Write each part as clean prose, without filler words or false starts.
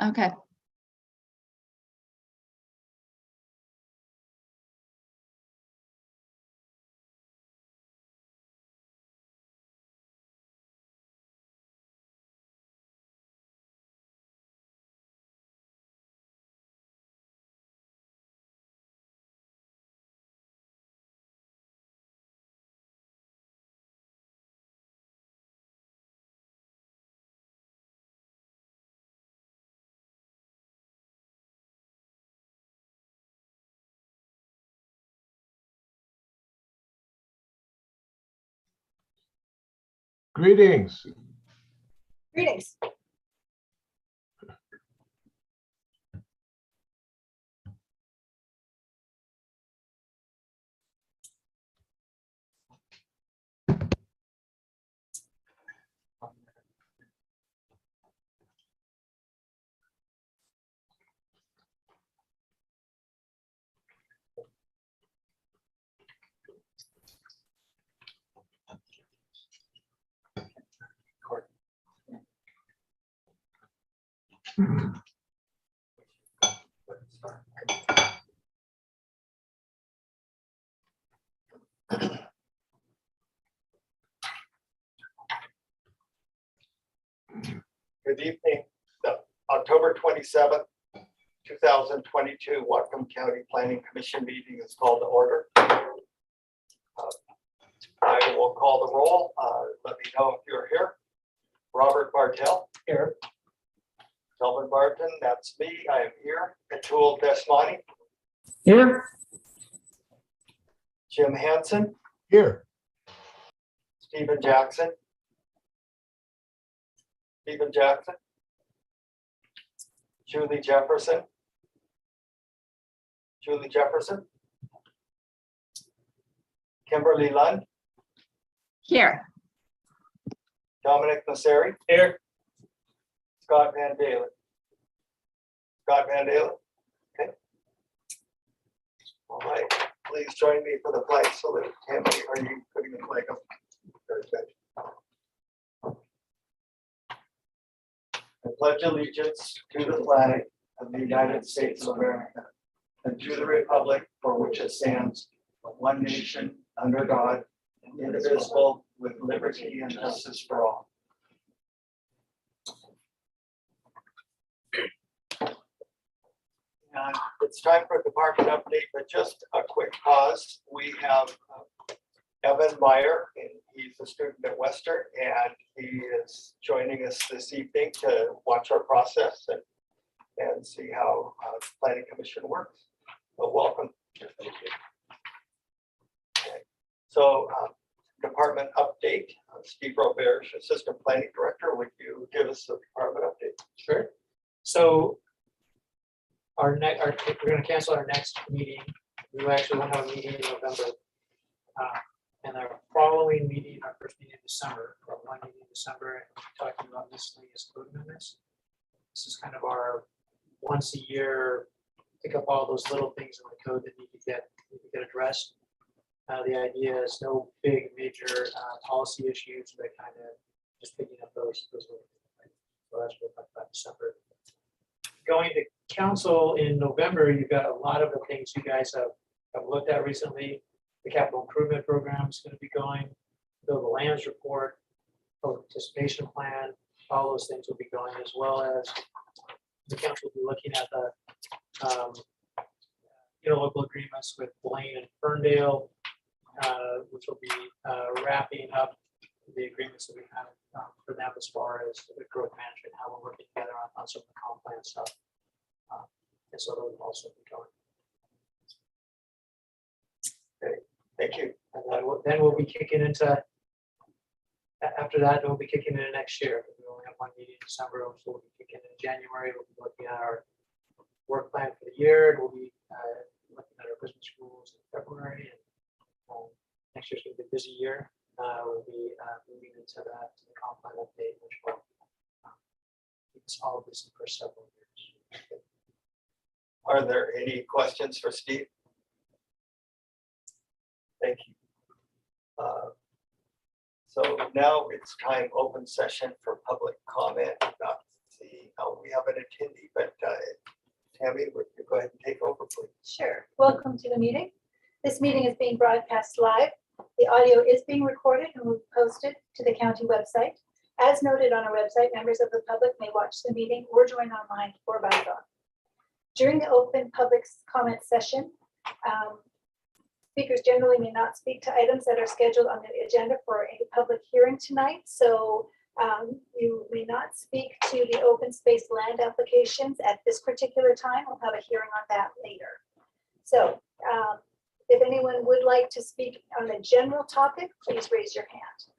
Okay. Greetings. Greetings. Good evening. The October 27th, 2022 Whatcom County Planning Commission meeting is called to order. I will call the roll. Let me know if you're here. Robert Bartel. Here. Kelvin Barton, that's me. I am here. Atul Desmani. Here. Jim Hansen. Here. Stephen Jackson. Stephen Jackson. Julie Jefferson. Julie Jefferson. Kimberly Lund. Here. Dominic Masseri. Here. Scott Van Dalen. Scott Van Dalen. Okay. All right. Please join me for the flag salute. Tammy, are you putting the flag up? Very good. I pledge allegiance to the flag of the United States of America and to the republic for which it stands, one nation, under God, indivisible, with liberty and justice for all. And it's time for a department update, but just a quick pause. We have Evan Meyer, and he's a student at Western, and he is joining us this evening to watch our process and see how the Planning Commission works. So welcome. Okay. So department update. Steve Robert, Assistant Planning Director, would you give us a department update? Sure. So we're going to cancel our next meeting. We actually won't have a meeting in November. And our following meeting, our first meeting in December, or one meeting in December, and we're talking about miscellaneous code amendments. This is kind of our once a year, pick up all those little things in the code that need to get addressed. The idea is no big major policy issues, but kind of just picking up those little things. Right? So that's what we'll talk about December. Going to council in November, you've got a lot of the things you guys have looked at recently. The capital improvement program is going to be going, build the lands report, public participation plan, all those things will be going, as well as the council will be looking at the interlocal agreements with Blaine and Ferndale, which will be wrapping up the agreements that we have for them as far as the growth management, how we're working together on some of the comp plan stuff. And so those will also be going. Thank you. And then we'll be kicking into, after that, we'll be kicking into next year. We only have one meeting in December, so we'll be kicking in January. We'll be looking at our work plan for the year. We'll be looking at our business rules in February. And next year's going to be a busy year. We'll be moving into that to the comp plan update, which will keep us all busy for several years. Are there any questions for Steve? Thank you. So now it's time open session for public comment. Not see how we have an attendee, but Tammy, would you go ahead and take over, please? Sure. Welcome to the meeting. This meeting is being broadcast live. The audio is being recorded and will be posted to the county website. As noted on our website, members of the public may watch the meeting or join online or by phone. During the open public comment session, speakers generally may not speak to items that are scheduled on the agenda for a public hearing tonight. So you may not speak to the open space land applications at this particular time. We'll have a hearing on that later. So if anyone would like to speak on a general topic, please raise your hand.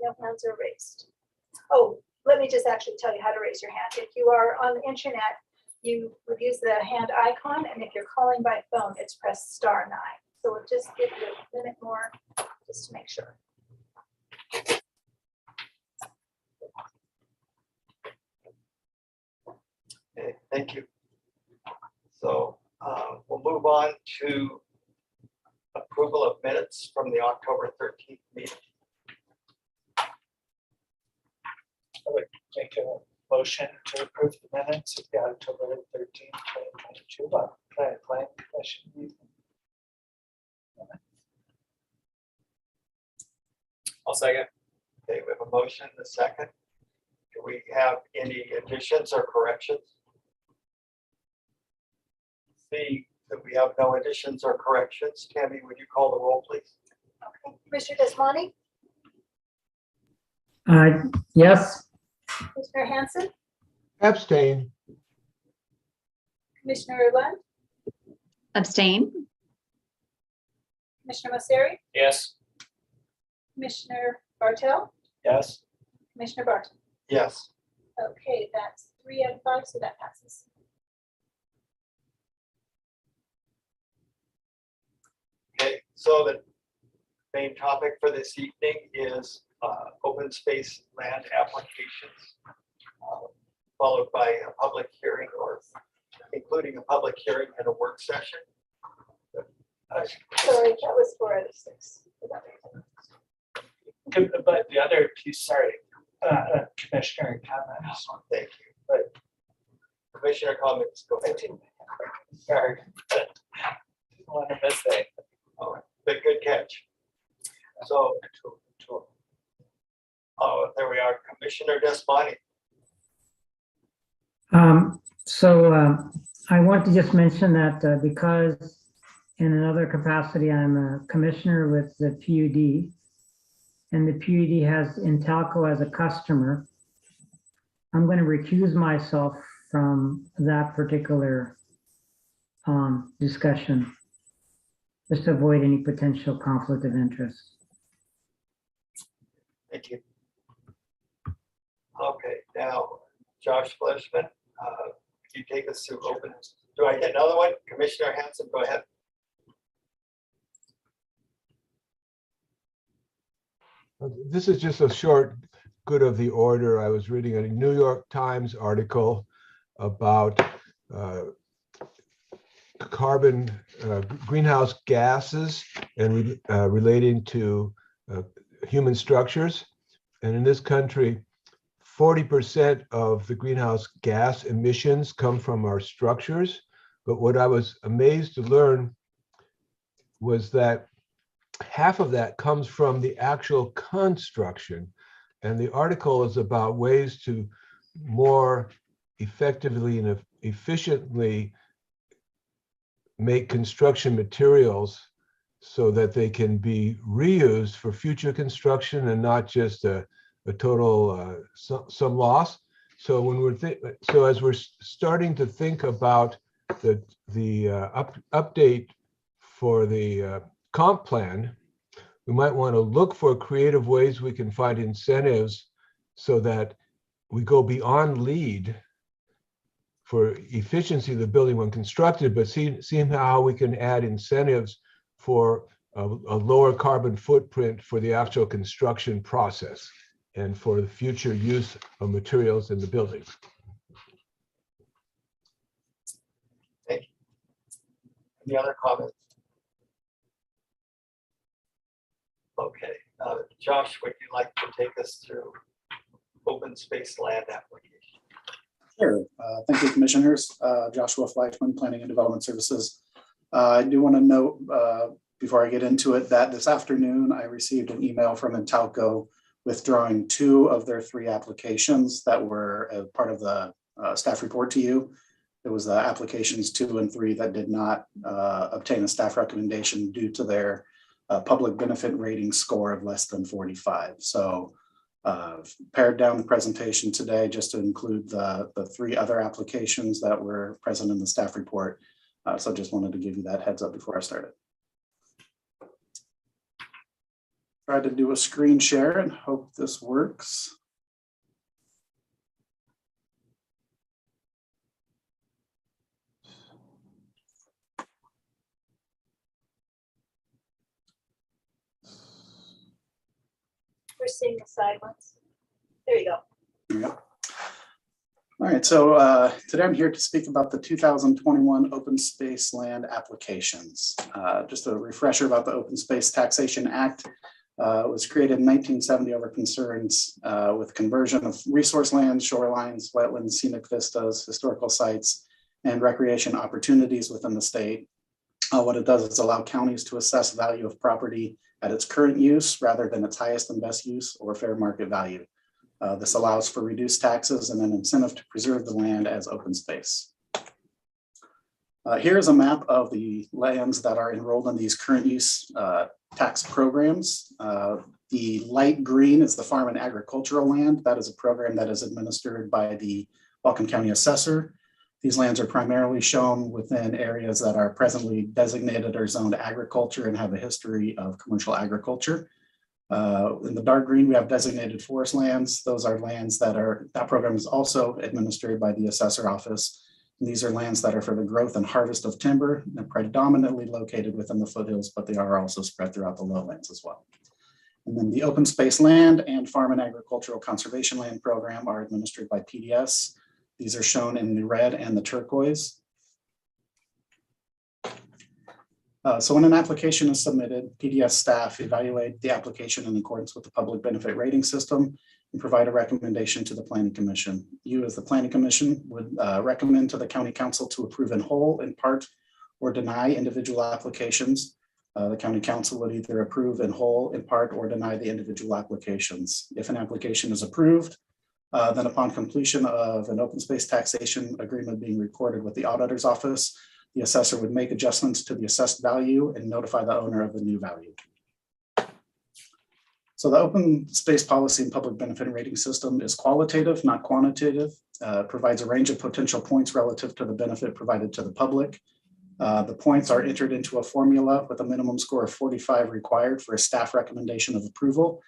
No hands are raised. Oh, let me just actually tell you how to raise your hand. If you are on the internet, you would use the hand icon, and if you're calling by phone, it's press *9. So we'll just give you a minute more just to make sure. Okay, thank you. So we'll move on to approval of minutes from the October 13th meeting. I would make a motion to approve the minutes of the October 13th, 2022 Plan Commission meeting. I'll second. Okay, we have a motion, a second. Do we have any additions or corrections? See that we have no additions or corrections. Tammy, would you call the roll, please? Okay, Commissioner Desmonte, Yes. Commissioner Hanson, Abstain. Commissioner Lund, Abstain? Commissioner Mosseri, Yes. Commissioner Bartel, Yes, Commissioner Barton. Yes. Okay, that's 3 out of 5, so that passes. Okay, so the main topic for this evening is open space land applications, followed by a public hearing, or including a public hearing and a work session. Sorry, that was 4 out of 6. but the other piece, sorry, Commissioner comments. Thank you. But Commissioner comments, go I ahead. didn't, sorry, but didn't want to miss that. All right, but good catch. So, there we are, Commissioner Desmonte. I want to just mention that because in another capacity, I'm a commissioner with the PUD, and the PUD has Intelco as a customer, I'm going to recuse myself from that particular discussion, just to avoid any potential conflict of interest. Thank you. Okay, now, Josh Fleshman, could you take us through open? Do I get another one? Commissioner Hanson, go ahead. This is just a short good of the order. I was reading a New York Times article about carbon greenhouse gases and relating to human structures. And in this country, 40% of the greenhouse gas emissions come from our structures. But what I was amazed to learn was that half of that comes from the actual construction. And the article is about ways to more effectively and efficiently make construction materials so that they can be reused for future construction and not just a total some loss. So when so as we're starting to think about the update for the comp plan, we might want to look for creative ways we can find incentives so that we go beyond LEED for efficiency of the building when constructed, but see how we can add incentives for a lower carbon footprint for the actual construction process and for the future use of materials in the building. Thank you. Any other comments? Okay, Josh, would you like to take us through open space land application? Sure. Thank you, Commissioners. Joshua Fleischman, Planning and Development Services. I do want to note before I get into it that this afternoon I received an email from Intalco withdrawing 2 of their 3 applications that were part of the staff report to you. It was the applications 2 and 3 that did not obtain a staff recommendation due to their public benefit rating score of less than 45. So pared down the presentation today just to include the 3 other applications that were present in the staff report. So just wanted to give you that heads up before I started. Try to do a screen share and hope this works. We're seeing the side ones. There you go. There we go. All right, so today I'm here to speak about the 2021 open space land applications. Just a refresher about the Open Space Taxation Act. It was created in 1970 over concerns with conversion of resource lands, shorelines, wetlands, scenic vistas, historical sites, and recreation opportunities within the state. What it does is allow counties to assess value of property at its current use rather than its highest and best use or fair market value. This allows for reduced taxes and an incentive to preserve the land as open space. Here is a map of the lands that are enrolled in these current use tax programs. The light green is the farm and agricultural land. That is a program that is administered by the Whatcom County Assessor. These lands are primarily shown within areas that are presently designated or zoned agriculture and have a history of commercial agriculture. In the dark green, we have designated forest lands. Those are lands that program is also administered by the Assessor Office. And these are lands that are for the growth and harvest of timber and predominantly located within the foothills, but they are also spread throughout the lowlands as well. And then the open space land and farm and agricultural conservation land program are administered by PDS. These are shown in the red and the turquoise. So when an application is submitted, PDS staff evaluate the application in accordance with the public benefit rating system and provide a recommendation to the Planning Commission. You as the Planning Commission would recommend to the County Council to approve in whole, in part, or deny individual applications. The County Council would either approve in whole, in part, or deny the individual applications. If an application is approved, then upon completion of an open space taxation agreement being recorded with the auditor's office, the assessor would make adjustments to the assessed value and notify the owner of the new value. So the open space policy and public benefit rating system is qualitative, not quantitative. Provides a range of potential points relative to the benefit provided to the public. The points are entered into a formula with a minimum score of 45 required for a staff recommendation of approval.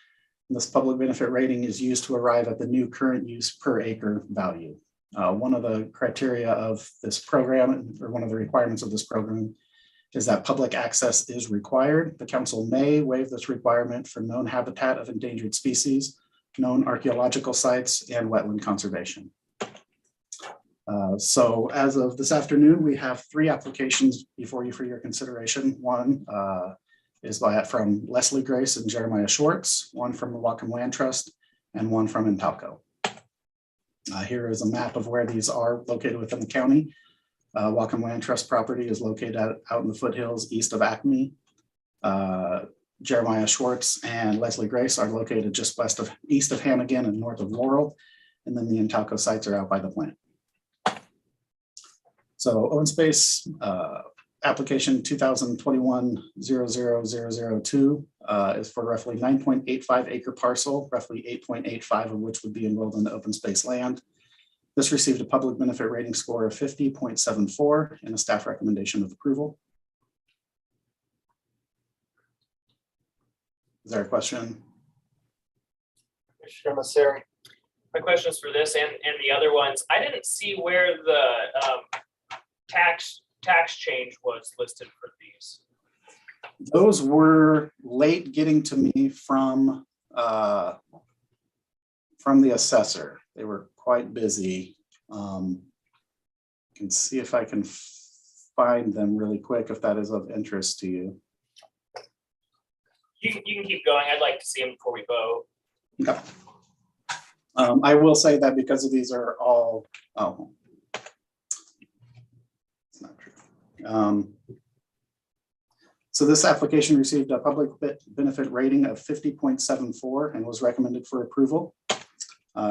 And this public benefit rating is used to arrive at the new current use per acre value. One of the criteria of this program, or one of the requirements of this program, is that public access is required. The council may waive this requirement for known habitat of endangered species, known archaeological sites, and wetland conservation. So as of this afternoon, we have 3 applications before you for your consideration. One is from Leslie Grace and Jeremiah Schwartz, one from the Whatcom Land Trust, and one from Intalco. Here is a map of where these are located within the county. Whatcom Land Trust property is located out in the foothills east of Acme. Jeremiah Schwartz and Leslie Grace are located just east of Hannigan and north of Laurel. And then the Intalco sites are out by the plant. So open space application 2021-000002 is for roughly 9.85 acre parcel, roughly 8.85 of which would be enrolled in the open space land. This received a public benefit rating score of 50.74 and a staff recommendation of approval. Is there a question? Commissioner Masseri. My question is for this and the other ones. I didn't see where the tax change was listed for these. Those were late getting to me from the assessor. They were quite busy. Can see if I can find them really quick if that is of interest to you. You can keep going. I'd like to see them before we vote. Okay. I will say that because of these are all, it's not true. So this application received a public benefit rating of 50.74 and was recommended for approval.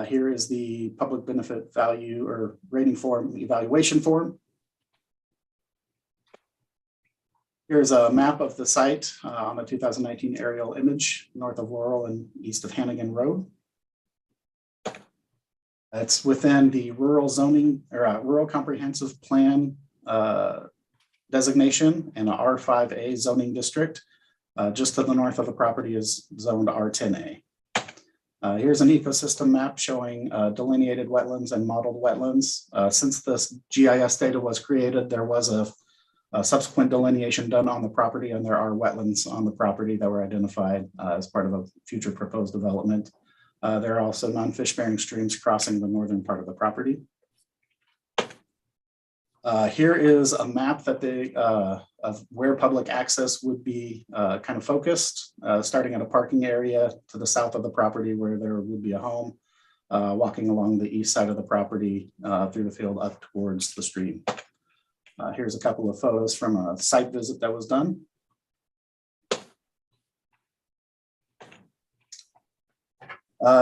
Here is the public benefit value or rating form, evaluation form. Here's a map of the site on the 2019 aerial image north of Laurel and east of Hannigan Road. It's within the rural zoning or rural comprehensive plan designation in a R5A zoning district. Just to the north of the property is zoned R10A. Here's an ecosystem map showing delineated wetlands and modeled wetlands. Since this GIS data was created, there was a subsequent delineation done on the property, and there are wetlands on the property that were identified as part of a future proposed development. There are also non-fish bearing streams crossing the northern part of the property. Here is a map that of where public access would be kind of focused, starting at a parking area to the south of the property where there would be a home, walking along the east side of the property through the field up towards the stream. Here's a couple of photos from a site visit that was done.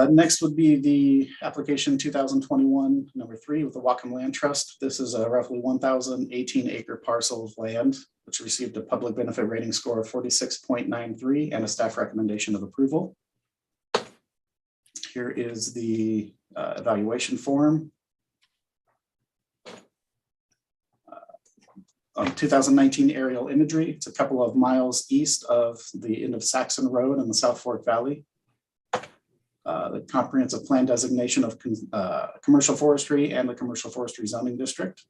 Next would be the application 2021 #3 with the Whatcom Land Trust. This is a roughly 1,018 acre parcel of land, which received a public benefit rating score of 46.93 and a staff recommendation of approval. Here is the evaluation form. 2019 aerial imagery. It's a couple of miles east of the end of Saxon Road in the South Fork Valley. The comprehensive plan designation of commercial forestry and the commercial forestry zoning district.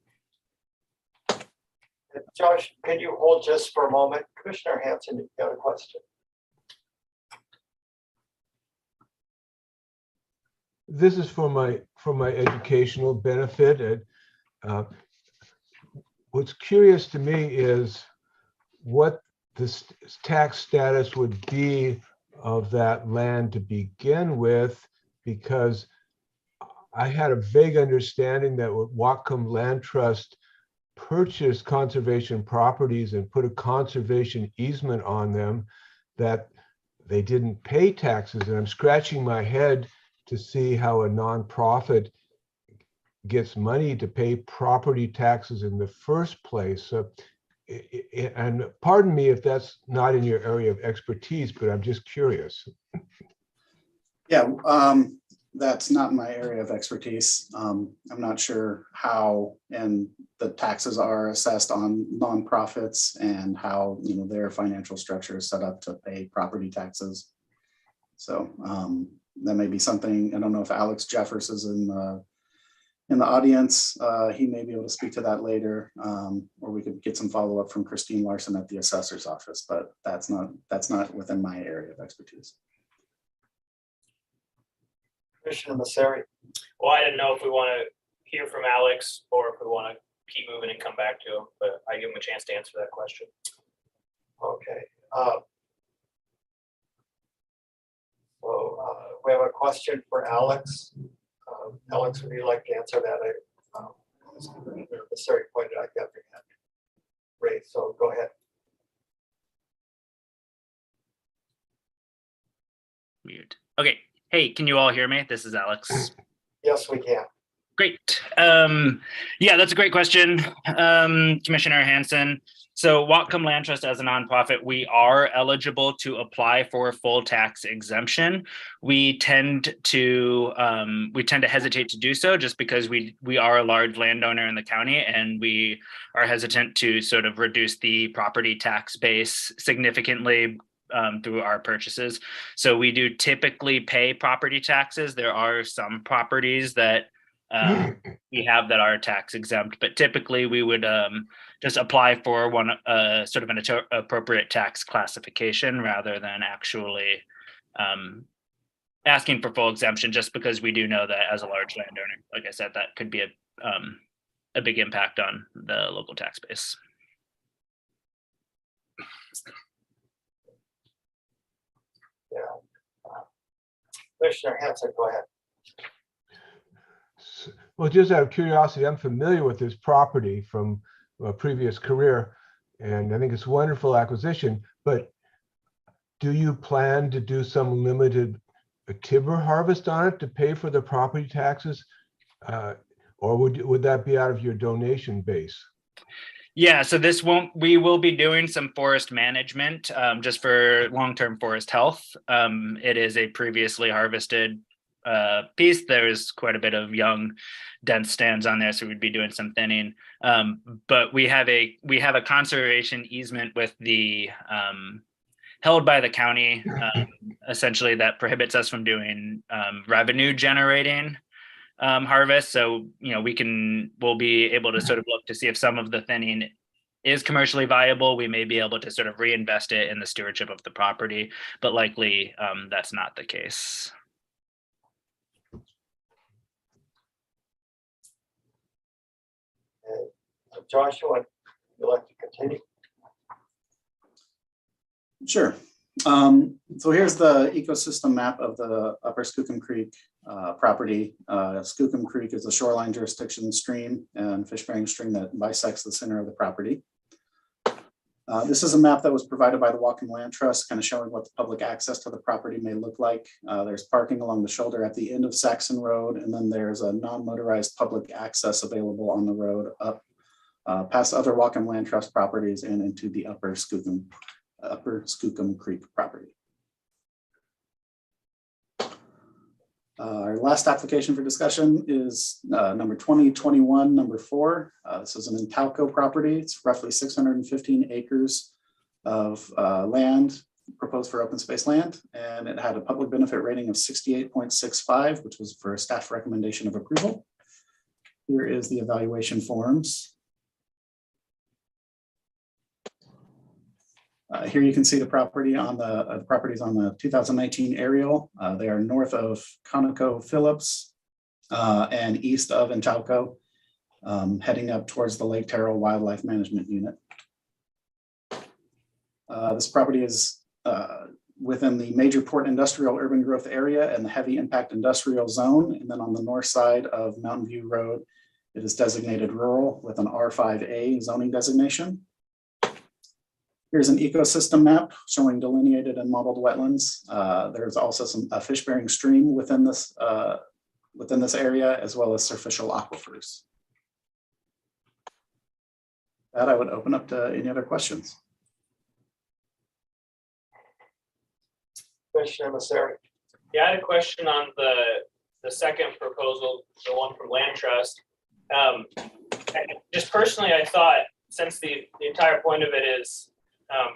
Josh, can you hold just for a moment? Commissioner Hanson, you've got a question. This is for my educational benefit. What's curious to me is what this tax status would be of that land to begin with, because I had a vague understanding that Whatcom Land Trust purchased conservation properties and put a conservation easement on them, that they didn't pay taxes. And I'm scratching my head to see how a nonprofit gets money to pay property taxes in the first place. So, and pardon me if that's not in your area of expertise, but I'm just curious. Yeah, that's not my area of expertise. I'm not sure how and the taxes are assessed on nonprofits and how their financial structure is set up to pay property taxes. So that may be something. I don't know if Alex Jeffers is in the audience. He may be able to speak to that later, or we could get some follow-up from Christine Larson at the assessor's office, but that's not within my area of expertise. Commissioner Masseri. Well, I didn't know if we want to hear from Alex or if we want to keep moving and come back to him, but I give him a chance to answer that question. Okay. We have a question for Alex. Alex, would you like to answer that? Sorry, pointed out you have your hand raised, so go ahead. Mute. Okay. Hey, can you all hear me? This is Alex. Yes, we can. Great. Yeah, that's a great question, Commissioner Hanson. So Whatcom Land Trust as a nonprofit, we are eligible to apply for full tax exemption. We tend to hesitate to do so just because we are a large landowner in the county, and we are hesitant to sort of reduce the property tax base significantly through our purchases. So we do typically pay property taxes. There are some properties that we have that are tax exempt, but typically we would just apply for one sort of an appropriate tax classification rather than actually asking for full exemption, just because we do know that as a large landowner, like I said, that could be a big impact on the local tax base. Yeah. Commissioner Hanson, go ahead. Well, just out of curiosity, I'm familiar with this property from a previous career, and I think it's a wonderful acquisition, but do you plan to do some limited timber harvest on it to pay for the property taxes? Or would that be out of your donation base? Yeah, so we will be doing some forest management just for long-term forest health. It is a previously harvested piece. There's quite a bit of young dense stands on there, so we'd be doing some thinning. But we have a conservation easement with the held by the county, essentially, that prohibits us from doing revenue generating harvest. So, you know, we'll be able to sort of look to see if some of the thinning is commercially viable. We may be able to sort of reinvest it in the stewardship of the property, but likely that's not the case. Joshua, you'd like to continue? Sure. So here's the ecosystem map of the Upper Skookum Creek property. Skookum Creek is a shoreline jurisdiction stream and fish-bearing stream that bisects the center of the property. This is a map that was provided by the Whatcom Land Trust, kind of showing what the public access to the property may look like. There's parking along the shoulder at the end of Saxon Road, and then there's a non-motorized public access available on the road up past other Whatcom Land Trust properties and into the Upper Skookum Creek property. Our last application for discussion is number 2021, number 4. This is an Intalco property. It's roughly 615 acres of land proposed for open space land, and it had a public benefit rating of 68.65, which was for a staff recommendation of approval. Here is the evaluation forms. Here you can see the property on the properties on the 2019 aerial. They are north of ConocoPhillips and east of Intalco, heading up towards the Lake Terrell Wildlife Management Unit. This property is within the major port industrial urban growth area and the heavy impact industrial zone. And then on the north side of Mountain View Road, it is designated rural with an R5A zoning designation. Here's an ecosystem map showing delineated and modeled wetlands. There's also a fish-bearing stream within this area, as well as surficial aquifers. That I would open up to any other questions. Commissioner Masseri. Yeah, I had a question on the second proposal, the one from Land Trust. Just personally, I thought, since the entire point of it is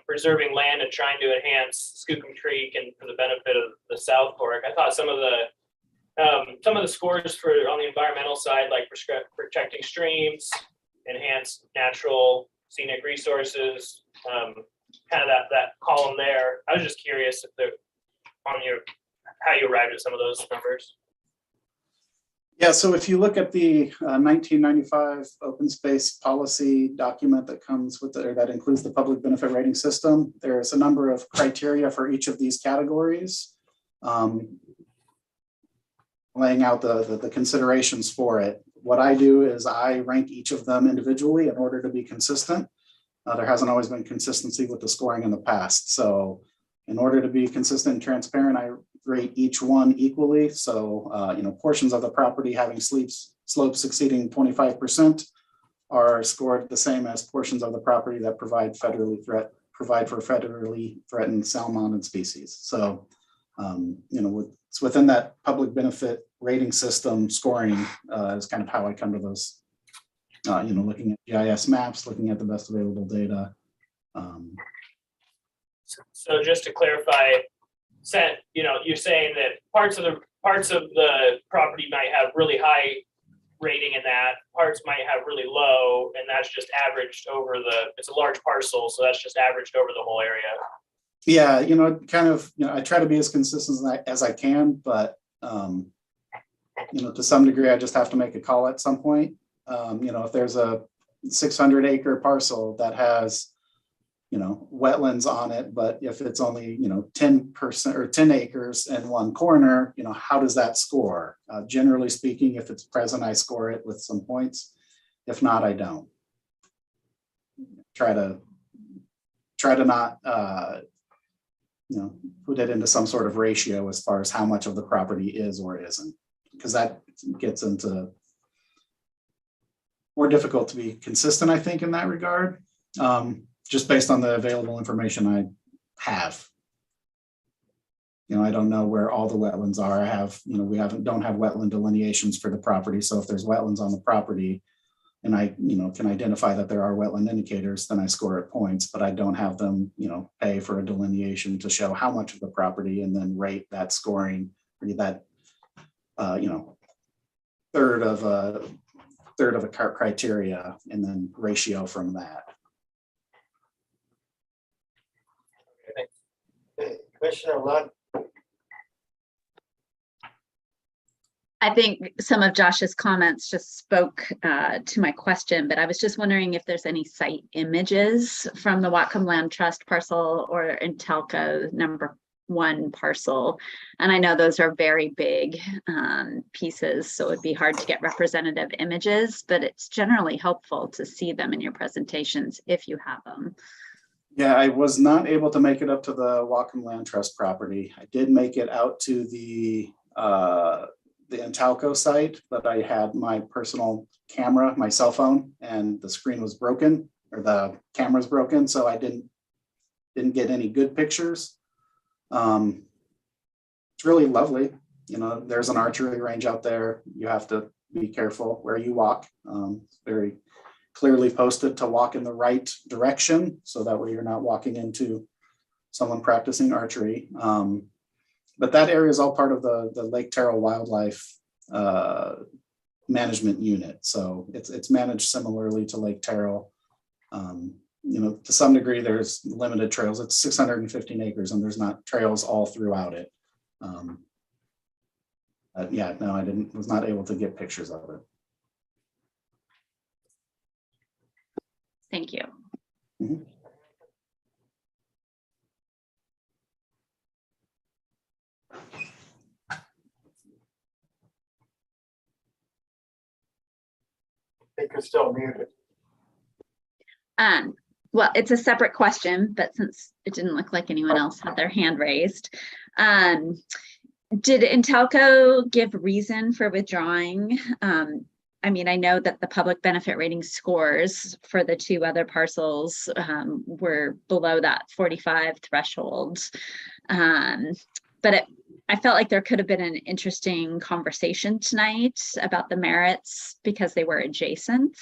preserving land and trying to enhance Skookum Creek and for the benefit of the South Fork, I thought some of the scores for on the environmental side, like protecting streams, enhance natural scenic resources, kind of that column there. I was just curious if how you arrived at some of those numbers. Yeah, so if you look at the 1995 open space policy document that comes with that includes the public benefit rating system, there's a number of criteria for each of these categories, laying out the considerations for it. What I do is I rank each of them individually in order to be consistent. There hasn't always been consistency with the scoring in the past. So in order to be consistent and transparent, I rate each one equally. So, portions of the property having steep slopes exceeding 25% are scored the same as portions of the property that provide for federally threatened salmon species. So, it's within that public benefit rating system scoring is kind of how I come to those. Looking at GIS maps, looking at the best available data. So just to clarify, you're saying that parts of the property might have really high rating in that, parts might have really low, and that's just averaged over it's a large parcel, so that's just averaged over the whole area. Yeah, I try to be as consistent as I can, but to some degree, I just have to make a call at some point. If there's a 600-acre parcel that has wetlands on it, but if it's only 10% or 10 acres in one corner, how does that score? Generally speaking, if it's present, I score it with some points. If not, I don't. Try to not put it into some sort of ratio as far as how much of the property is or isn't, because that gets into more difficult to be consistent, I think, in that regard. Just based on the available information I have. I don't know where all the wetlands are. I have, we don't have wetland delineations for the property. So if there's wetlands on the property and I, can identify that there are wetland indicators, then I score it points, but I don't have them, pay for a delineation to show how much of the property and then rate that scoring or that, third of a criteria and then ratio from that. Commissioner Lund. I think some of Josh's comments just spoke to my question, but I was just wondering if there's any site images from the Whatcom Land Trust parcel or Intelco #1 parcel. And I know those are very big pieces, so it'd be hard to get representative images, but it's generally helpful to see them in your presentations if you have them. Yeah, I was not able to make it up to the Whatcom Land Trust property. I did make it out to the Intalco site, but I had my personal camera, my cell phone, and the screen was broken or the camera's broken, so I didn't get any good pictures. It's really lovely. There's an archery range out there. You have to be careful where you walk. It's very clearly posted to walk in the right direction, so that way you're not walking into someone practicing archery. But that area is all part of the Lake Terrell Wildlife Management Unit. So it's managed similarly to Lake Terrell. To some degree, there's limited trails. It's 615 acres and there's not trails all throughout it. Yeah, no, I was not able to get pictures of it. Thank you. Mm-hmm. I think you're still muted. Well, it's a separate question, but since it didn't look like anyone else had their hand raised, did Intelco give reason for withdrawing? I know that the public benefit rating scores for the two other parcels were below that 45 threshold. But I felt like there could have been an interesting conversation tonight about the merits because they were adjacent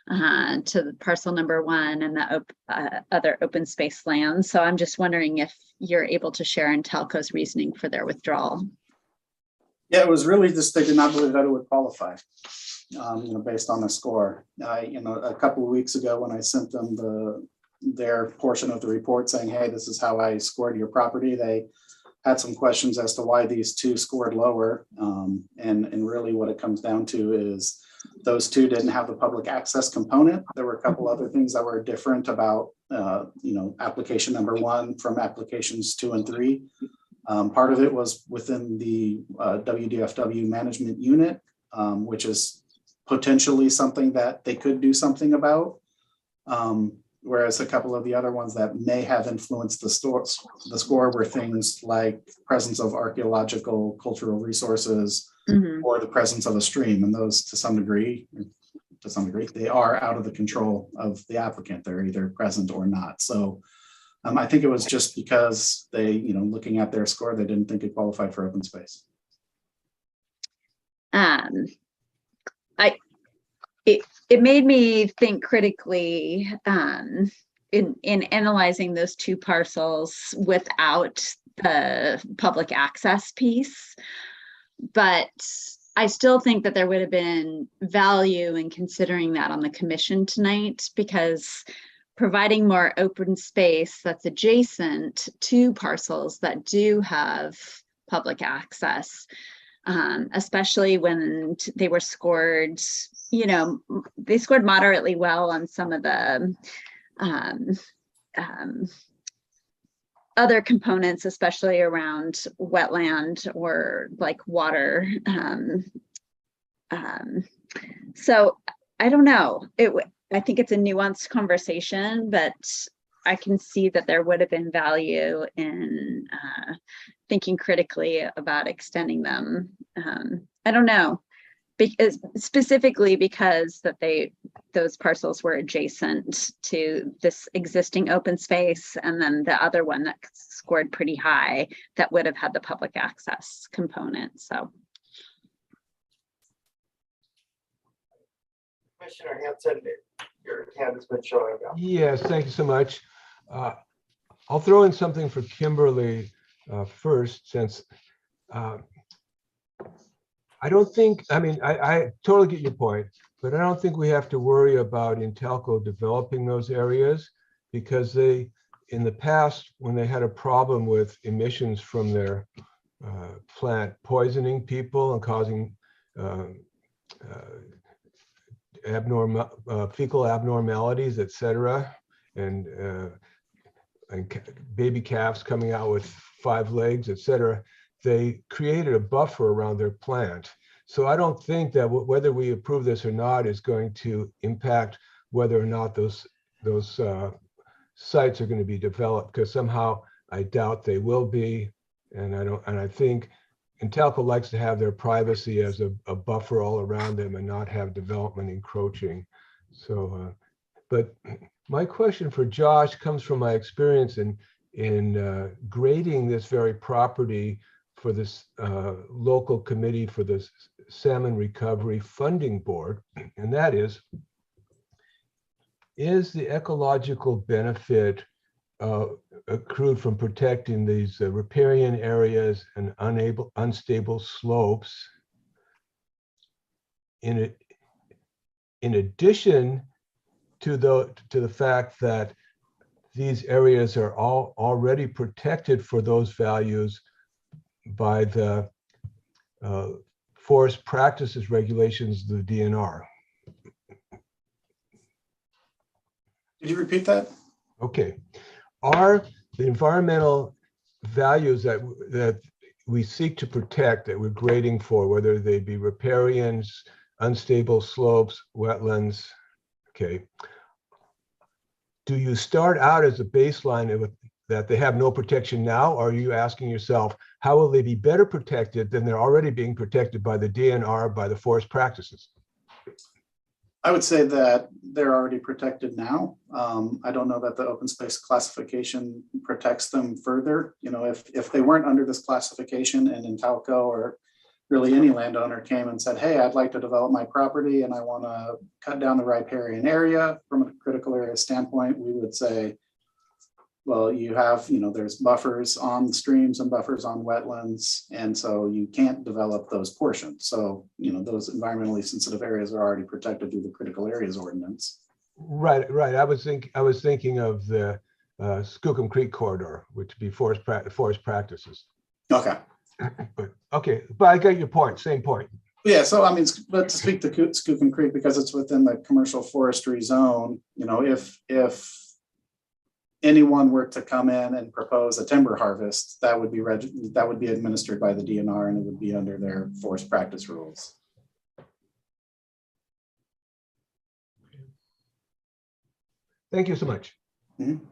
to the parcel #1 and the other open space land. So I'm just wondering if you're able to share Intelco's reasoning for their withdrawal. Yeah, it was really just they did not believe that it would qualify. Based on the score. A couple of weeks ago when I sent them their portion of the report saying, hey, this is how I scored your property, they had some questions as to why these two scored lower. And really what it comes down to is those two didn't have the public access component. There were a couple other things that were different about, application #1 from applications 2 and 3. Part of it was within the WDFW management unit, which is potentially something that they could do something about. Whereas a couple of the other ones that may have influenced the score were things like presence of archaeological cultural resources Mhm. or the presence of a stream. And those to some degree, they are out of the control of the applicant. They're either present or not. So I think it was just because they, looking at their score, they didn't think it qualified for open space. It made me think critically in analyzing those two parcels without the public access piece. But I still think that there would have been value in considering that on the commission tonight, because providing more open space that's adjacent to parcels that do have public access, especially when they were scored, they scored moderately well on some of the other components, especially around wetland or like water. So I don't know. I think it's a nuanced conversation, but I can see that there would have been value in thinking critically about extending them. I don't know, because specifically because those parcels were adjacent to this existing open space, and then the other one that scored pretty high that would have had the public access component. So. Commissioner Hanson, your hand has been showing up. Yes, thank you so much. I'll throw in something for Kimberly first, since I don't think, I totally get your point, but I don't think we have to worry about Intelco developing those areas, because they, in the past, when they had a problem with emissions from their plant poisoning people and causing fecal abnormalities, etc., and baby calves coming out with 5 legs, etc., they created a buffer around their plant. So I don't think that whether we approve this or not is going to impact whether or not those sites are going to be developed, because somehow I doubt they will be, and I think Intelco likes to have their privacy as a buffer all around them and not have development encroaching. So, but my question for Josh comes from my experience in grading this very property for this local committee for the Salmon Recovery Funding Board, and that is the ecological benefit accrued from protecting these riparian areas and unstable slopes, in addition to the fact that these areas are all already protected for those values by the forest practices regulations, the DNR. Did you repeat that? Okay. Are the environmental values that we seek to protect, that we're grading for, whether they be riparians, unstable slopes, wetlands, okay, do you start out as a baseline that they have no protection now, or are you asking yourself, how will they be better protected than they're already being protected by the DNR, by the forest practices? I would say that they're already protected now. I don't know that the open space classification protects them further. If they weren't under this classification and Intelco or really any landowner came and said, hey, I'd like to develop my property and I want to cut down the riparian area from a critical area standpoint, we would say, well, you have, there's buffers on streams and buffers on wetlands, and so you can't develop those portions. So, those environmentally sensitive areas are already protected through the critical areas ordinance. Right. I was thinking of the Skookum Creek corridor, which would be forest practices. Okay. But I get your point. Same point. Yeah. So but to speak to Skookum Creek, because it's within the commercial forestry zone, if anyone were to come in and propose a timber harvest, that would be administered by the DNR, and it would be under their forest practice rules. Thank you so much. Mhm.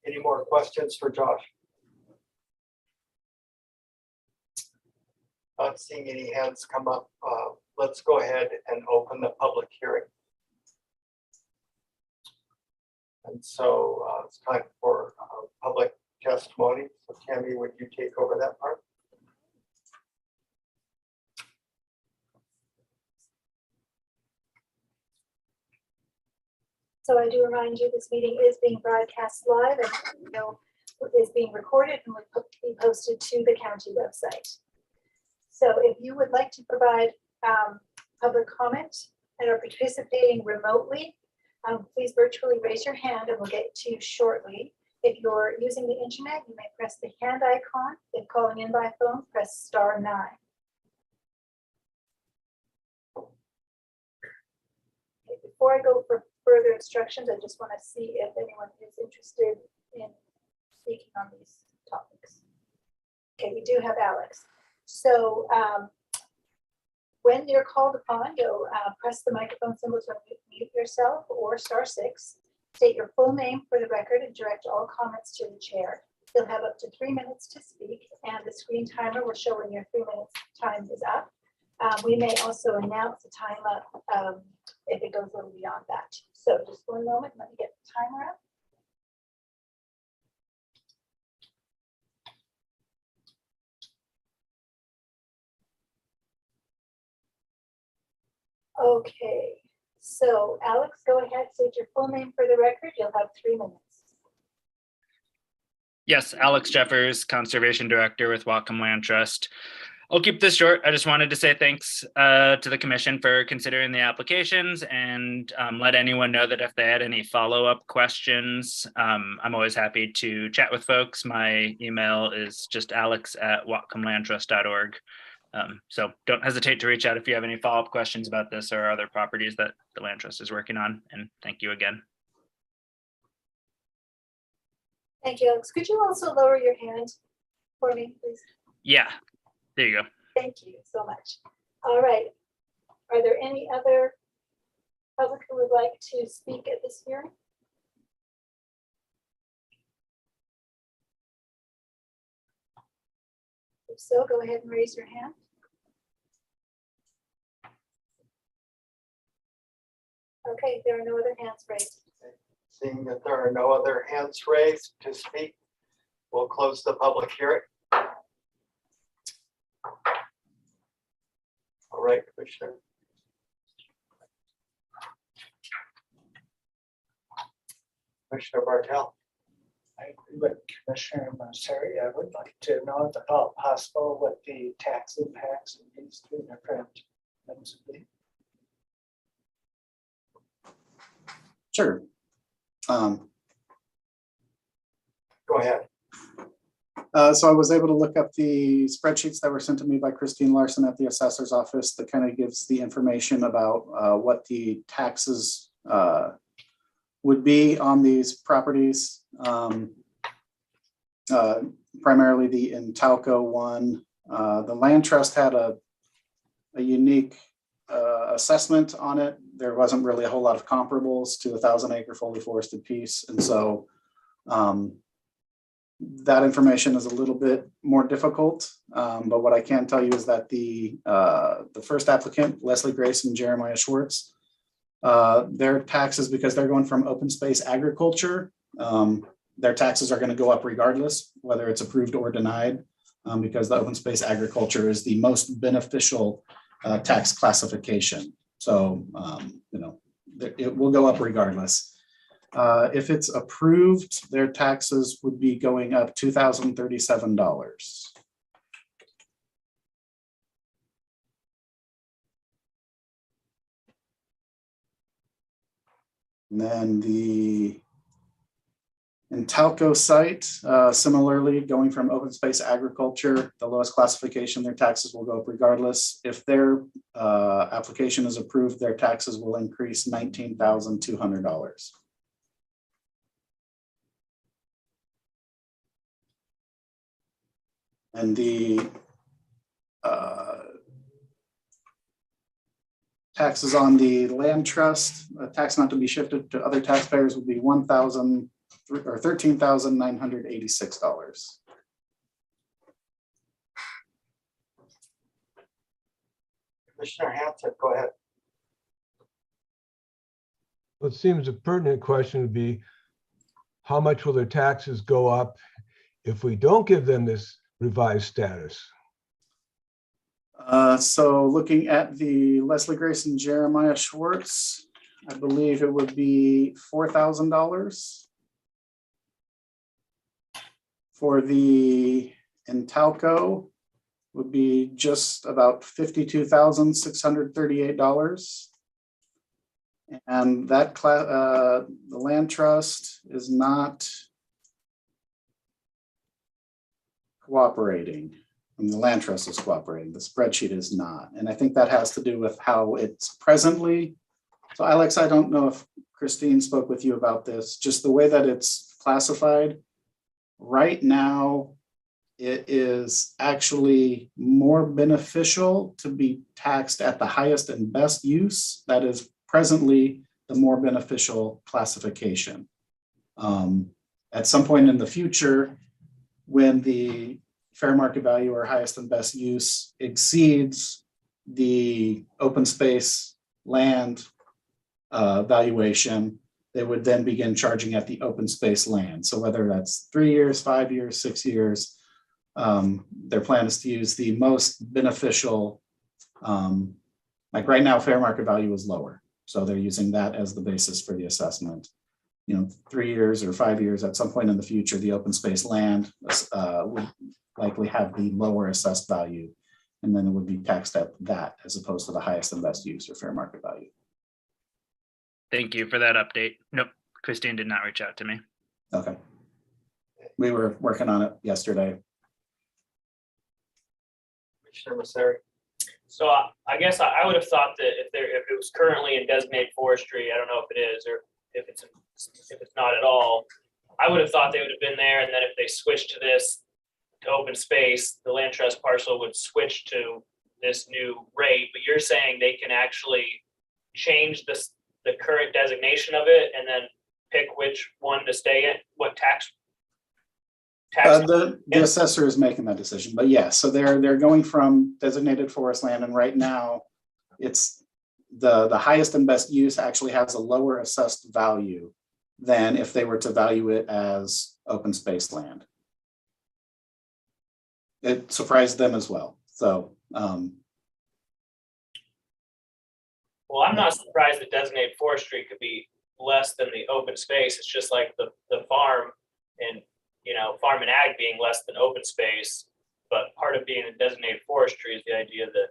Any more questions for Josh? Not seeing any hands come up. Let's go ahead and open the public hearing. And so it's time for public testimony. So Tammy, would you take over that part? So I do remind you, this meeting is being broadcast live and is being recorded and will be posted to the county website. So if you would like to provide public comment and are participating remotely, please virtually raise your hand and we'll get to you shortly. If you're using the internet, you may press the hand icon. If calling in by phone, press *9. Okay, before I go for further instructions, I just want to see if anyone is interested in speaking on these topics. Okay, we do have Alex. So when you're called upon, you'll press the microphone symbol to mute yourself or *6. State your full name for the record and direct all comments to the chair. You'll have up to 3 minutes to speak, and the screen timer will show when your 3 minutes time is up. We may also announce the time up if it goes a little beyond that. So just 1 moment, let me get the timer up. Okay, so Alex, go ahead, state your full name for the record. You'll have 3 minutes. Yes, Alex Jeffers, Conservation Director with Whatcom Land Trust. I'll keep this short. I just wanted to say thanks to the commission for considering the applications and let anyone know that if they had any follow-up questions, I'm always happy to chat with folks. My email is just alex@whatcomlandtrust.org. So don't hesitate to reach out if you have any follow-up questions about this or other properties that the Land Trust is working on. And thank you again. Thank you, Alex. Could you also lower your hand for me, please? Yeah, there you go. Thank you so much. All right. Are there any other public who would like to speak at this hearing? If so, go ahead and raise your hand. Okay, there are no other hands raised. Seeing that there are no other hands raised to speak, we'll close the public hearing. All right, Commissioner. Commissioner Bartel. I agree with Commissioner Masseri. I would like to know if at all possible what the tax impacts of these two different things would be. Sure. Go ahead. So I was able to look up the spreadsheets that were sent to me by Christine Larson at the assessor's office that kind of gives the information about what the taxes would be on these properties. Primarily the Intalco one. The Land Trust had a unique assessment on it. There wasn't really a whole lot of comparables to a 1,000-acre fully forested piece. And so that information is a little bit more difficult. But what I can tell you is that the first applicant, Leslie Grace and Jeremiah Schwartz, their taxes, because they're going from open space agriculture, their taxes are going to go up regardless, whether it's approved or denied, because the open space agriculture is the most beneficial tax classification. So, it will go up regardless. If it's approved, their taxes would be going up $2,037. And then the Intalco site, similarly, going from open space agriculture, the lowest classification, their taxes will go up regardless. If their application is approved, their taxes will increase $19,200. And the taxes on the land trust, a tax not to be shifted to other taxpayers would be $13,986. Commissioner Hanson, go ahead. Well, it seems a pertinent question would be, how much will their taxes go up if we don't give them this revised status? So looking at the Leslie Grace and Jeremiah Schwartz, I believe it would be $4,000. For the Intalco would be just about $52,638. And that the land trust is not cooperating. And the land trust is cooperating, the spreadsheet is not. And I think that has to do with how it's presently. So Alex, I don't know if Christine spoke with you about this, just the way that it's classified. Right now, it is actually more beneficial to be taxed at the highest and best use. That is presently the more beneficial classification. At some point in the future, when the fair market value or highest and best use exceeds the open space land valuation, they would then begin charging at the open space land. So whether that's 3 years, 5 years, 6 years, their plan is to use the most beneficial, like right now, fair market value is lower. So they're using that as the basis for the assessment. 3 years or 5 years, at some point in the future, the open space land would likely have the lower assessed value, and then it would be taxed at that as opposed to the highest and best use or fair market value. Thank you for that update. Nope, Christine did not reach out to me. Okay. We were working on it yesterday. Commissioner Masseri. So I guess I would have thought that if it was currently in designated forestry, I don't know if it is or if it's not at all, I would have thought they would have been there, and then if they switched to this to open space, the land trust parcel would switch to this new rate. But you're saying they can actually change the current designation of it and then pick which one to stay in, what tax. The assessor is making that decision, but yes, so they're going from designated forest land, and right now it's the highest and best use actually has a lower assessed value than if they were to value it as open space land. It surprised them as well. So Well, I'm not surprised that designated forestry could be less than the open space. It's just like the farm and, farm and ag being less than open space. But part of being in designated forestry is the idea that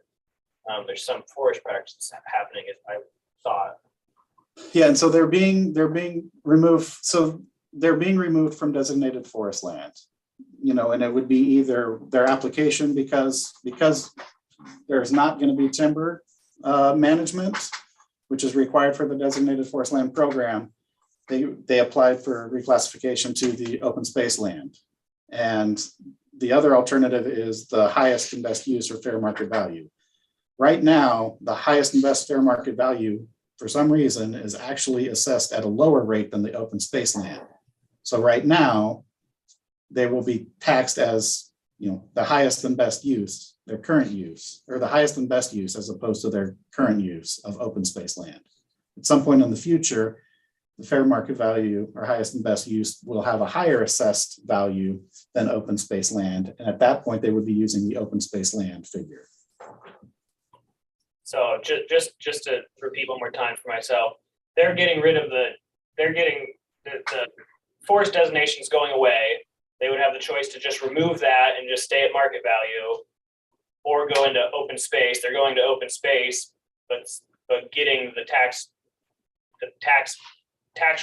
there's some forest practices happening, as I thought. yeah, and so they're being removed. So they're being removed from designated forest land, and it would be either their application because there's not going to be timber management, which is required for the designated forest land program. They applied for reclassification to the open space land. And the other alternative is the highest and best use or fair market value. Right now, the highest and best fair market value, for some reason, is actually assessed at a lower rate than the open space land. So right now, they will be taxed as, the highest and best use, their current use, or the highest and best use as opposed to their current use of open space land. At some point in the future, the fair market value or highest and best use will have a higher assessed value than open space land. And at that point, they would be using the open space land figure. So just to repeat one more time for myself, they're getting the forest designations going away. They would have the choice to just remove that and just stay at market value, or go into open space. They're going to open space, but getting the tax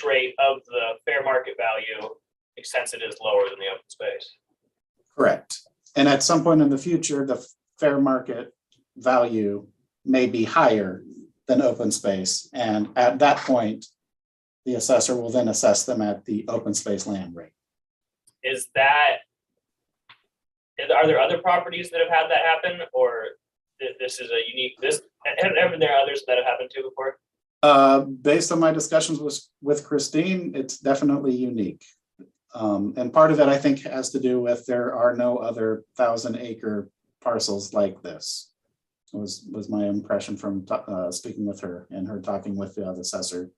rate of the fair market value, since it is lower than the open space. Correct. And at some point in the future, the fair market value may be higher than open space. And at that point, the assessor will then assess them at the open space land rate. Are there other properties that have had that happen, or this is a unique, this Have there others that have happened to before? Based on my discussions with Christine, it's definitely unique. And part of it, I think, has to do with there are no other 1,000-acre parcels like this. Was my impression from speaking with her and her talking with the assessor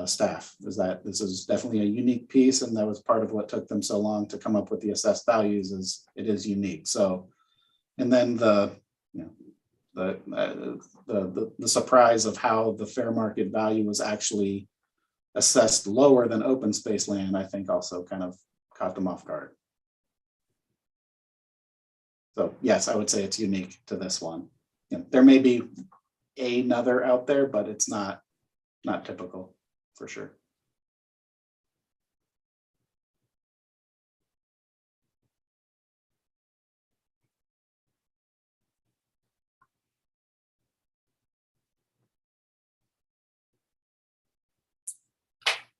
staff, is that this is definitely a unique piece, and that was part of what took them so long to come up with the assessed values, is it is unique. So, and then the surprise of how the fair market value was actually assessed lower than open space land, I think also kind of caught them off guard. So yes, I would say it's unique to this one. There may be another out there, but it's not typical for sure.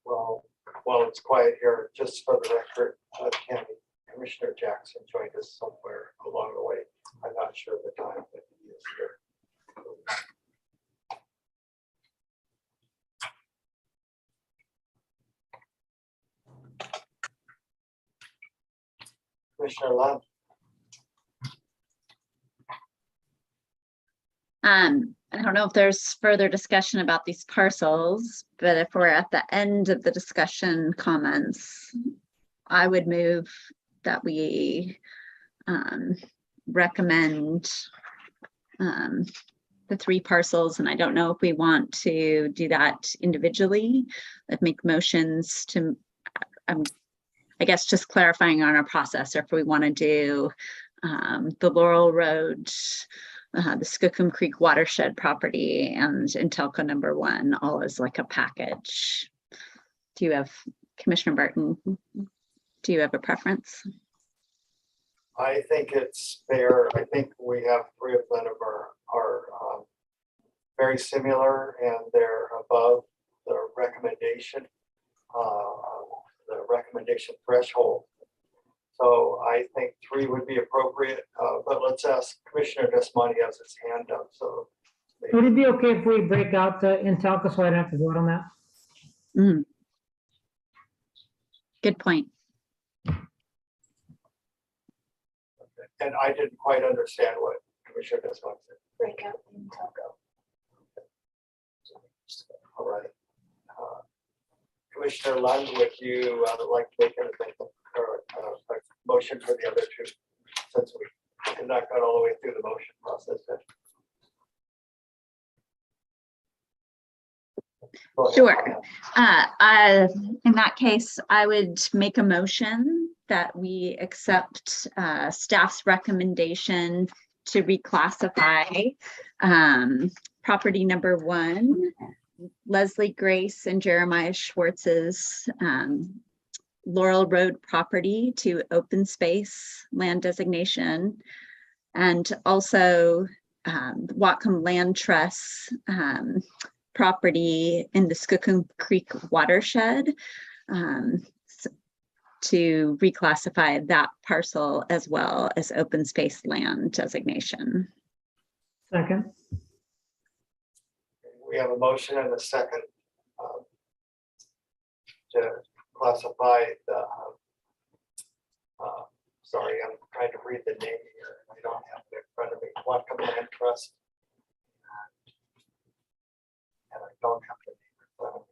Well, while it's quiet here, just for the record, Tammy, Commissioner Jackson joined us somewhere along the way. I'm not sure the time that he is here. Commissioner Lund. I don't know if there's further discussion about these parcels, but if we're at the end of the discussion comments, I would move that we recommend the 3 parcels, and I don't know if we want to do that individually, like make motions to, I guess just clarifying on our process, or if we want to do the Laurel Road, the Skookum Creek watershed property, and Intelco number 1, all as like a package. Do you have, Commissioner Barton, do you have a preference? I think it's fair. I think we have 3 of them are very similar, and they're above the recommendation threshold. So I think 3 would be appropriate, but let's ask Commissioner Desmani has his hand up. So Would it be okay if we break out the Intelco so I don't have to vote on that? Good point. And I didn't quite understand what Commissioner Desmani said. Break out the Intelco. All right. Commissioner Lund, would you like to make a motion for the other 2, since we have not got all the way through the motion process yet? Go ahead. Sure. In that case, I would make a motion that we accept staff's recommendation to reclassify property number 1, Leslie Grace and Jeremiah Schwartz's Laurel Road property, to open space land designation, and also Whatcom Land Trust property in the Skookum Creek watershed, to reclassify that parcel as well as open space land designation. Second. We have a motion and a second to classify the, sorry, I'm trying to read the name here. I don't have it in front of me. Whatcom Land Trust. And I don't have the name in front of me.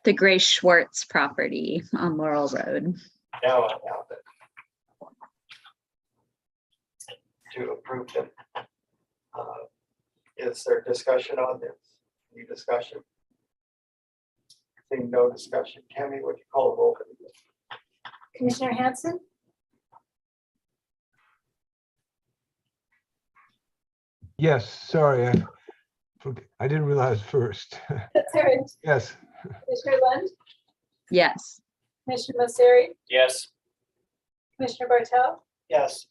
The Grace Schwartz property on Laurel Road. Now I have it. To approve them. Is there discussion on this? Any discussion? Seeing no discussion. Tammy, would you call a roll? Commissioner Hanson, Yes, sorry, I didn't realize first. that's all right. Yes, Commissioner Lund, Yes. Commissioner Mosseri, Yes. Commissioner Bartel, Yes,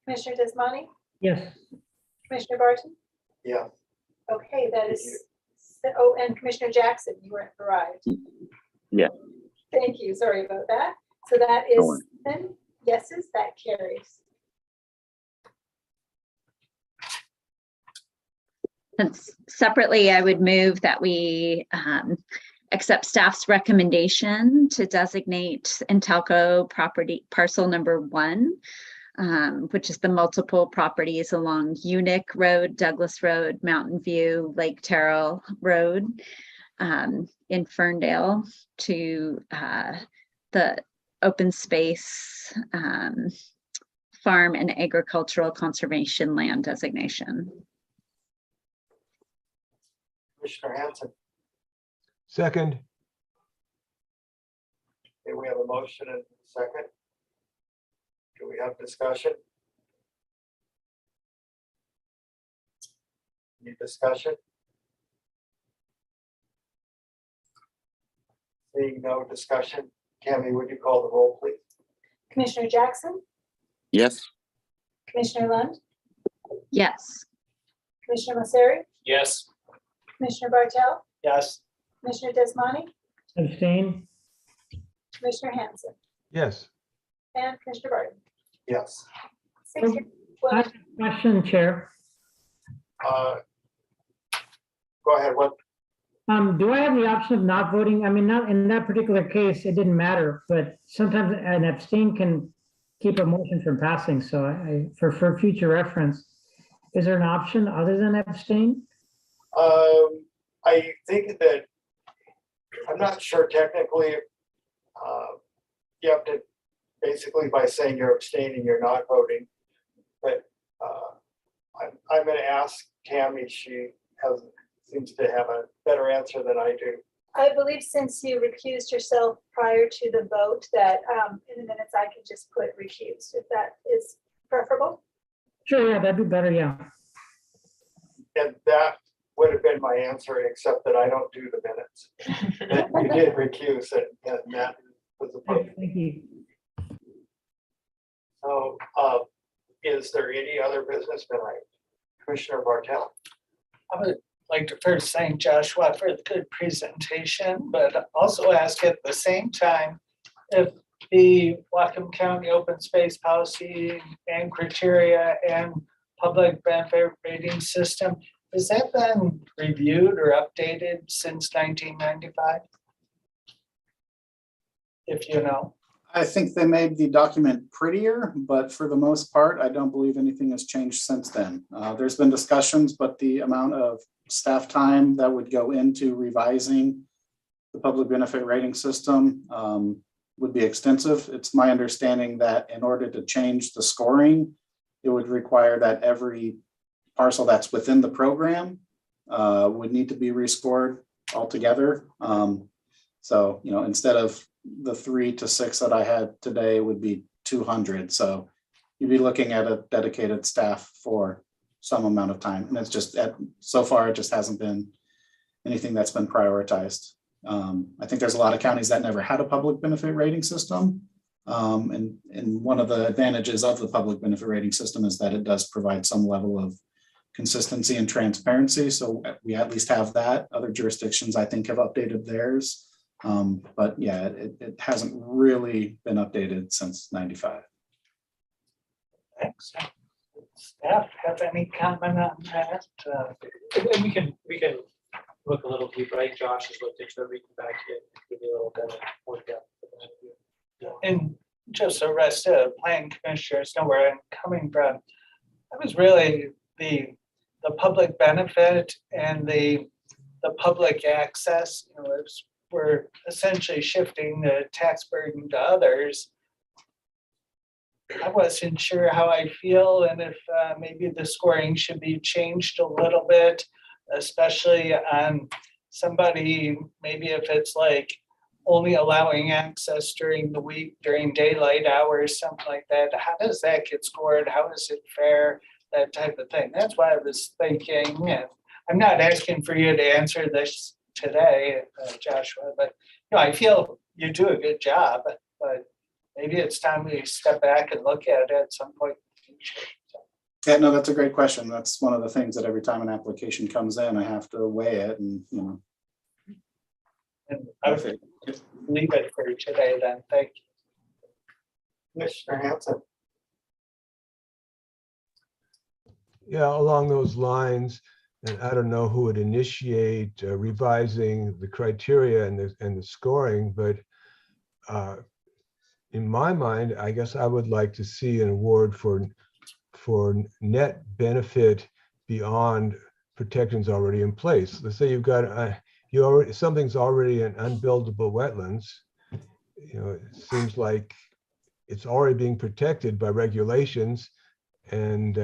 Commissioner Desmani, Yes. Commissioner Barton. Yeah. Okay, that is, oh, and Commissioner Jackson, you weren't arrived. Yeah. Thank you, sorry about that. So that No is worries. 10 yeses, that carries. And separately, I would move that we accept staff's recommendation to designate Intalco property parcel number 1, which is the multiple properties along Unic Road, Douglas Road, Mountain View, Lake Terrell Road in Ferndale to the open space farm and agricultural conservation land designation. Commissioner Hanson, Second, okay, we have a motion and a second. Do we have discussion? Any discussion? Seeing no discussion, Tammy, would you call the roll, please? Commissioner Jackson, Yes. Commissioner Lund, Yes. Commissioner Masseri, Yes. Commissioner Bartel, Yes, Commissioner Desmani, Abstain? Commissioner Hanson, yes. and Commissioner Barton. Yes. 6 well, Question, Chair. Go ahead, what, Do I have the option of not voting? I mean, not in that particular case, it didn't matter, but sometimes an abstain can keep a motion from passing. So for future reference, is there an option other than abstain? I think that, I'm not sure technically, you have to, basically by saying you're abstaining, you're not voting. But I'm gonna ask Tammy, she seems to have a better answer than I do. I believe since you recused yourself prior to the vote, that in the minutes I can just put recused, if that is preferable. Sure, yeah, that'd be better, yeah. And that would have been my answer, except that I don't do the minutes. You did recuse and that was the vote. Thank you. So, is there any other business tonight? Commissioner Bartel? I would like to first thank Joshua for the good presentation, but also ask at the same time if the Whatcom County Open Space Policy and Criteria and Public Benefit Rating System, has that been reviewed or updated since 1995? If you know. I think they made the document prettier, but for the most part, I don't believe anything has changed since then. There's been discussions, but the amount of staff time that would go into revising the public benefit rating system would be extensive. It's my understanding that in order to change the scoring, it would require that every parcel that's within the program would need to be rescored altogether. So, you know, instead of the 3 to 6 that I had today would be 200. So you'd be looking at a dedicated staff for some amount of time. And it's just, so far, it just hasn't been anything that's been prioritized. I think there's a lot of counties that never had a public benefit rating system. And one of the advantages of the public benefit rating system is that it does provide some level of consistency and transparency. So we at least have that. Other jurisdictions, I think, have updated theirs. But yeah, it hasn't really been updated since 95. Thanks. Staff have any comment on that? And we can look a little deeper. I think Josh has looked into it, we can back it, give you a little bit more depth. And just so rest of planning commissioners know where I'm coming from. That was really the public benefit and the public access, you know, we're essentially shifting the tax burden to others. I wasn't sure how I feel and if maybe the scoring should be changed a little bit, especially on somebody, maybe if it's like only allowing access during the week, during daylight hours, something like that. How does that get scored? How is it fair? That type of thing. That's why I was thinking, and I'm not asking for you to answer this today, Joshua, but you know, I feel you do a good job, but maybe it's time we step back and look at it at some point in the future. Yeah, no, that's a great question. That's one of the things that every time an application comes in, I have to weigh it and, you know. And I would leave it for today then. Thank you. Commissioner Hanson? Yeah, along those lines, And I don't know who would initiate revising the criteria and the scoring, but in my mind, I guess I would like to see an award for net benefit beyond protections already in place. Let's say you've got something's already an unbuildable wetlands. It seems like it's already being protected by regulations, and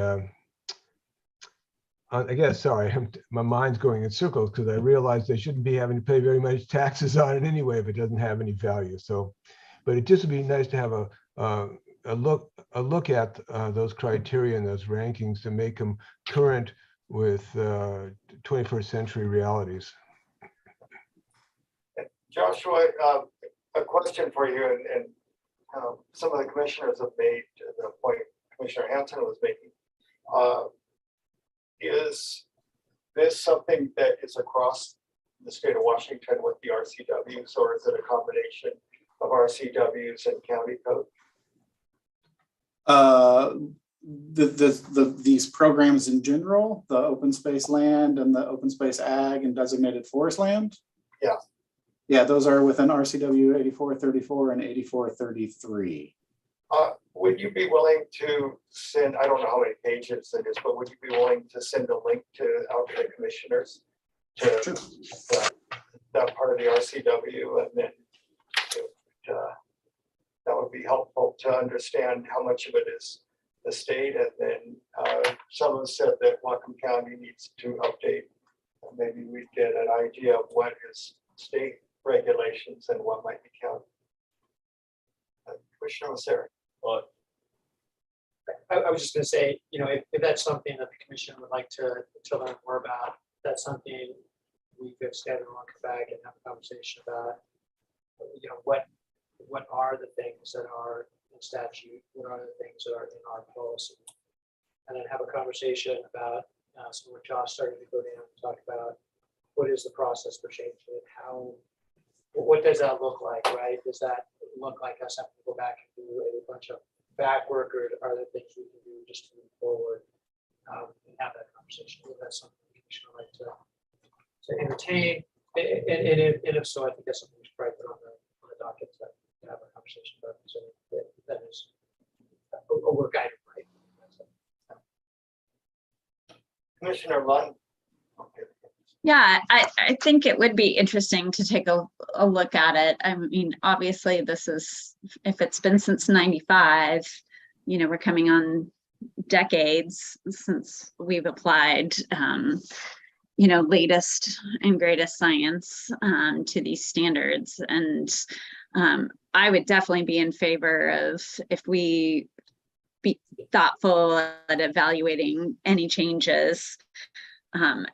I guess, sorry, my mind's going in circles because I realize they shouldn't be having to pay very much taxes on it anyway if it doesn't have any value. So, but it just would be nice to have a look at those criteria and those rankings to make them current with 21st century realities. Joshua, a question for you, and some of the commissioners have made the point Commissioner Hanson was making. Is this something that is across the state of Washington with the RCWs, or is it a combination of RCWs and county code? These programs in general, the open space land and the open space ag and designated forest land. Yeah. Yeah, those are within RCW 8434 and 8433. Would you be willing to send, I don't know how many pages it is, but would you be willing to send a link out to the commissioners to Sure. That part of the RCW, and then that would be helpful to understand how much of it is the state, and then someone said that Whatcom County needs to update. Maybe we get an idea of what is state regulations and what might be county. Commissioner Masseri. Well, I was just gonna say, if that's something that the commission would like to learn more about, that's something we could schedule and come back and have a conversation about. What are the things that are in statute? What are the things that are in our policy? And then have a conversation about some of what Josh started to go down and talk about. What is the process for changing it? What does that look like, right? Does that look like us having to go back and do a bunch of back work, or are there things we can do just to move forward and have that conversation? That's something we should like to entertain. And if so, I think that's something we should probably put on the docket to have a conversation about. So that is a work item, right? Commissioner Lund. Okay. Yeah, I think it would be interesting to take a look at it. I mean, obviously this is, if it's been since 95, we're coming on decades since we've applied, latest and greatest science to these standards. And I would definitely be in favor of, if we be thoughtful at evaluating any changes,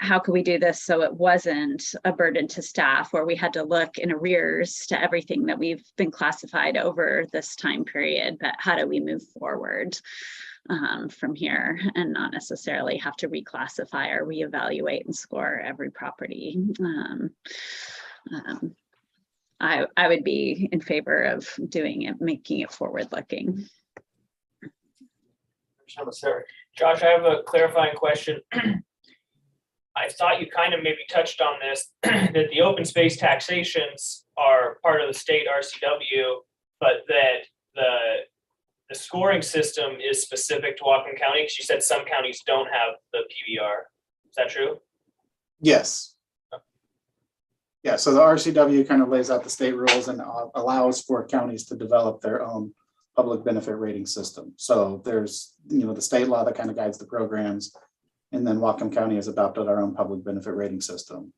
how could we do this so it wasn't a burden to staff, where we had to look in arrears to everything that we've been classified over this time period, but how do we move forward from here and not necessarily have to reclassify or reevaluate and score every property. I would be in favor of doing it, making it forward-looking. Commissioner Masseri. Josh, I have a clarifying question. I thought you kind of maybe touched on this, that the open space taxations are part of the state RCW, but that the scoring system is specific to Whatcom County, because you said some counties don't have the PBR. Is that true? Yes. Yeah, so the RCW kind of lays out the state rules and allows for counties to develop their own public benefit rating system. So there's, the state law that kind of guides the programs. And then Whatcom County has adopted our own public benefit rating system.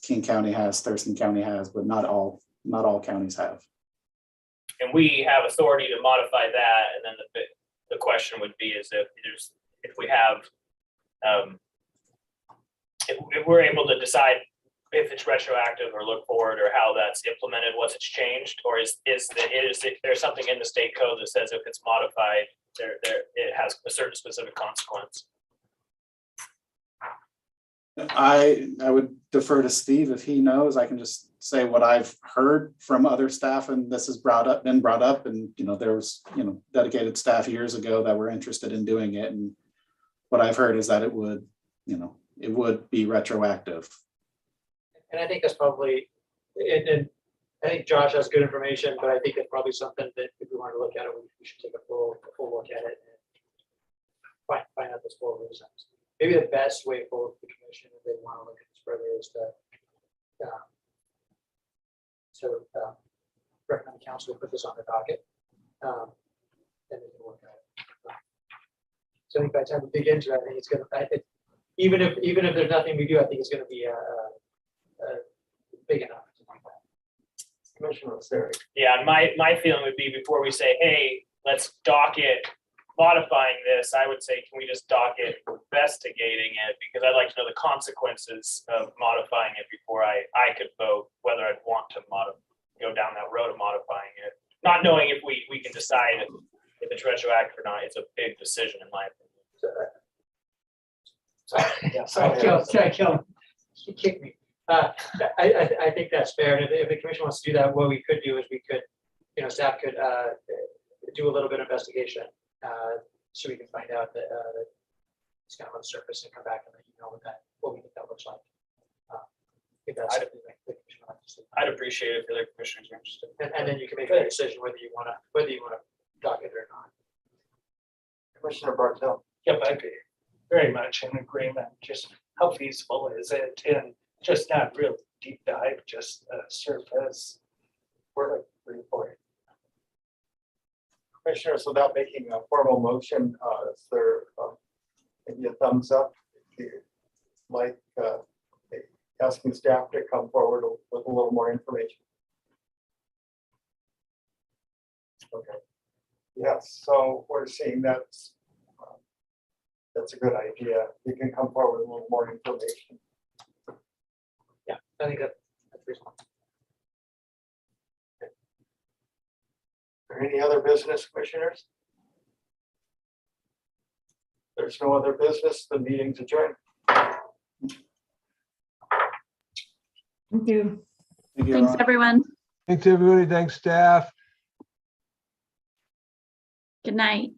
King County has, Thurston County has, but not all counties have. And we have authority to modify that. And then the question would be is if we have, if we're able to decide if it's retroactive or look forward, or how that's implemented once it's changed, or is there something in the state code that says if it's modified, it has a certain specific consequence? I would defer to Steve if he knows. I can just say what I've heard from other staff, and this has been brought up, and there was dedicated staff years ago that were interested in doing it, and what I've heard is that it would it would be retroactive. And I think that's probably, and I think Josh has good information, but I think it's probably something that if we want to look at it, we should take a full look at it and find out the full reasons. Maybe the best way forward for the commission, if they want to look at this further, is to recommend council to put this on the docket. And then we'll look at it. So I think by the time we dig into it, I think it's going to, even if there's nothing we do, I think it's going to be big enough. Commissioner Osteri. Yeah, my feeling would be before we say, hey, let's docket modifying this, I would say, can we just docket investigating it? Because I'd like to know the consequences of modifying it before I could vote whether I'd want to go down that road of modifying it. Not knowing if we can decide if it's retroactive or not. It's a big decision in my opinion. Sorry, Kel. He kicked me. I think that's fair. And if the commission wants to do that, what we could do is we could, staff could do a little bit of investigation, so we can find out that it's kind of on the surface and come back and let you know what we think that looks like. If that's something that the commission wants to do. I'd appreciate it if the other commissioners are interested. And then you can make a decision whether you want to docket it or not. Commissioner Bartel. Yep, I'd be very much in agreement. Just how feasible is it? And just not real deep dive, just surface. Perfect. Report. Commissioners, without making a formal motion, is there maybe a thumbs up? If you like asking staff to come forward with a little more information. Okay. Yes, so we're seeing that's a good idea. You can come forward with a little more information. Yeah, I think that's reasonable. Is there any other business, commissioners? There's no other business, the meeting's adjourned. Thank you. Thank you, Thanks, Ron. everyone. Thanks, everybody. Thanks, staff. Good night.